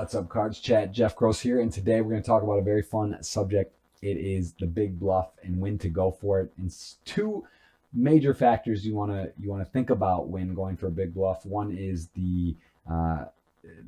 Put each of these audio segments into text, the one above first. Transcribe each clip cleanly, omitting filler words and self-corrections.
What's up, Cards Chat? Jeff Gross here, and today we're going to talk about a very fun subject. It is the big bluff and when to go for it. And two major factors you want to think about when going for a big bluff. One is the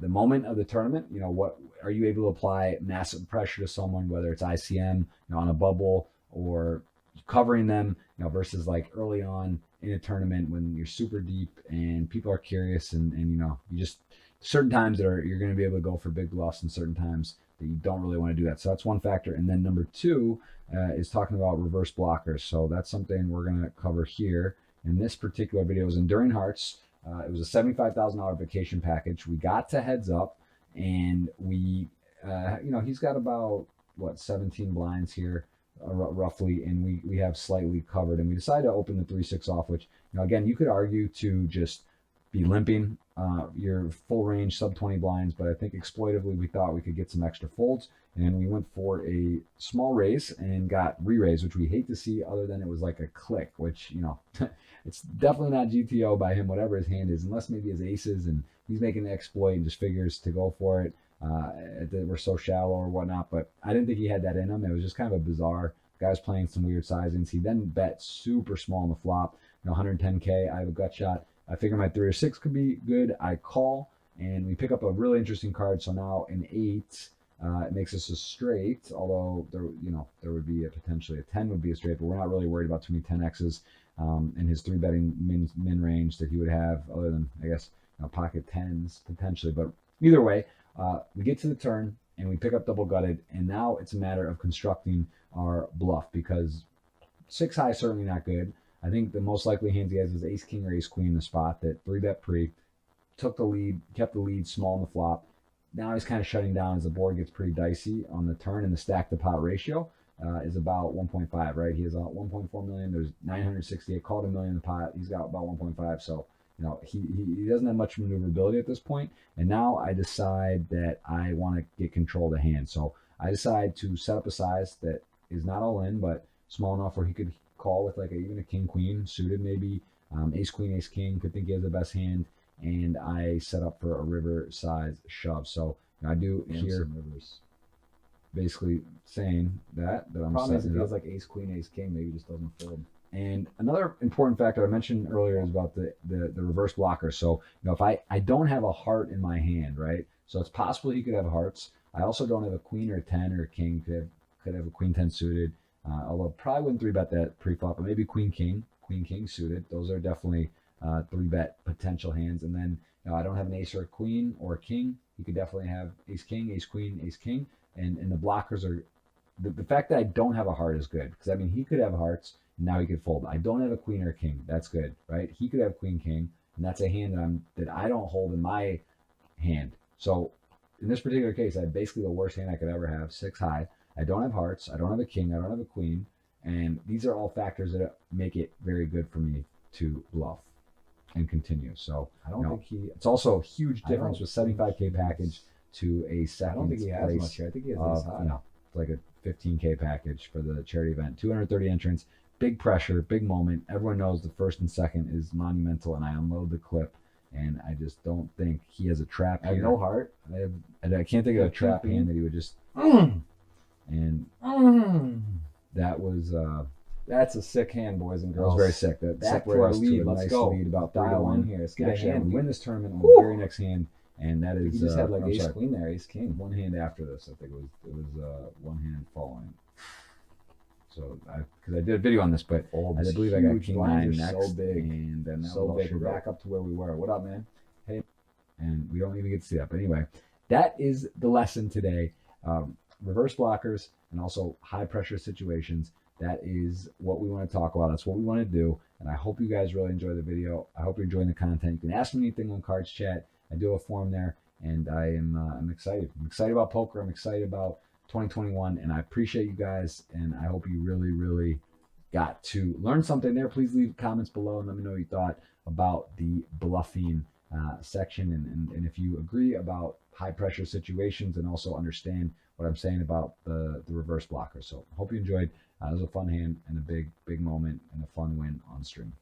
moment of the tournament. You know, what are you able to apply massive pressure to someone, whether it's ICM, on a bubble, or covering them, versus like early on in a tournament when you're super deep and people are curious and you just certain times that you're going to be able to go for big bluffs and certain times that you don't really want to do that. So that's one factor. And then number two is talking about reverse blockers. So that's something we're going to cover here in this particular video. It was Enduring Hearts. It was a $75,000 vacation package. We got to heads up, and we, he's got about 17 blinds here, roughly, and we have slightly covered. And we decided to open the 3-6 off, which, again, you could argue to just be limping your full range sub 20 blinds, but I think exploitively we thought we could get some extra folds, and we went for a small raise and got re-raise, which we hate to see, other than it was like a click, which it's definitely not GTO by him, whatever his hand is, unless maybe his aces and he's making an exploit and just figures to go for it. We're so shallow or whatnot, but I didn't think he had that in him. It was just kind of a bizarre guy, was playing some weird sizings. He then bet super small on the flop, 110K. I have a gut shot. I figure my 3 or 6 could be good. I call, and we pick up a really interesting card. So now an 8, it makes us a straight, although there would be potentially a 10 would be a straight, but we're not really worried about too many 10Xs in his 3 betting min range that he would have, other than, I guess, pocket 10s potentially. But either way, we get to the turn and we pick up double gutted, and now it's a matter of constructing our bluff, because 6 high is certainly not good. I think the most likely hands he has is ace king or ace queen in the spot that 3-bet pre, took the lead, kept the lead small in the flop. Now he's kind of shutting down as the board gets pretty dicey on the turn, and the stack to pot ratio is about 1.5, right? He has 1.4 million. There's 968. Called a million in the pot. He's got about 1.5. So he doesn't have much maneuverability at this point. And now I decide that I want to get control of the hand. So I decide to set up a size that is not all in, but small enough where he could call with even a king queen suited, maybe ace queen ace king, could think he has the best hand, and I set up for a river size shove. So I do here basically saying that I'm problem is it setting it feels up. like ace queen ace king maybe just doesn't fold. And another important factor I mentioned earlier is about the reverse blocker. So if I don't have a heart in my hand, right? So it's possible he could have hearts. I also don't have a queen or a 10 or a king. Could have a queen 10 suited. Although probably wouldn't 3-bet that pre-flop, but maybe queen king suited. Those are definitely 3-bet potential hands. And then I don't have an ace or a queen or a king. You could definitely have ace king, ace queen, ace king. And the blockers are the fact that I don't have a heart is good, because he could have hearts and now he could fold. I don't have a queen or a king. That's good, right? He could have queen king, and that's a hand that I don't hold in my hand. So in this particular case, I have basically the worst hand I could ever have, 6 high. I don't have hearts. I don't have a king. I don't have a queen. And these are all factors that make it very good for me to bluff and continue. So I don't think it's also a huge difference with 75K package to a second I don't think he has place much here. I think he has of, ace high. like a 15K package for the charity event. 230 entrants, big pressure, big moment. Everyone knows the first and second is monumental, and I unload the clip. And I just don't think he has a trap I have here. no heart. I can't think of a trap hand that he would just. And that was That's a sick hand, boys and that girls. was very sick. That Back separated for a us lead. to a Let's nice go. lead, about 3 to Dial 1 in here. Let's get to a actually hand. win this tournament on the very next hand, and that is He just had like I'm ace sorry, queen there, ace king. one hand after this. I think it was one hand following. So because I did a video on this, but I believe I got king 9 next, so big, and then that so was big. We're back up to where we were. What up, man? Hey, and we don't even get to see that. But anyway, that is the lesson today. Reverse blockers and also high pressure situations. That is what we want to talk about. That's what we want to do. And I hope you guys really enjoy the video. I hope you're enjoying the content. You can ask me anything on Cards Chat. I do a forum there, and I'm excited. I'm excited about poker. I'm excited about 2021, and I appreciate you guys. And I hope you really, really got to learn something there. Please leave comments below and let me know what you thought about the bluffing section, and if you agree about high pressure situations, and also understand what I'm saying about the reverse blocker. So hope you enjoyed. It was a fun hand and a big moment and a fun win on stream.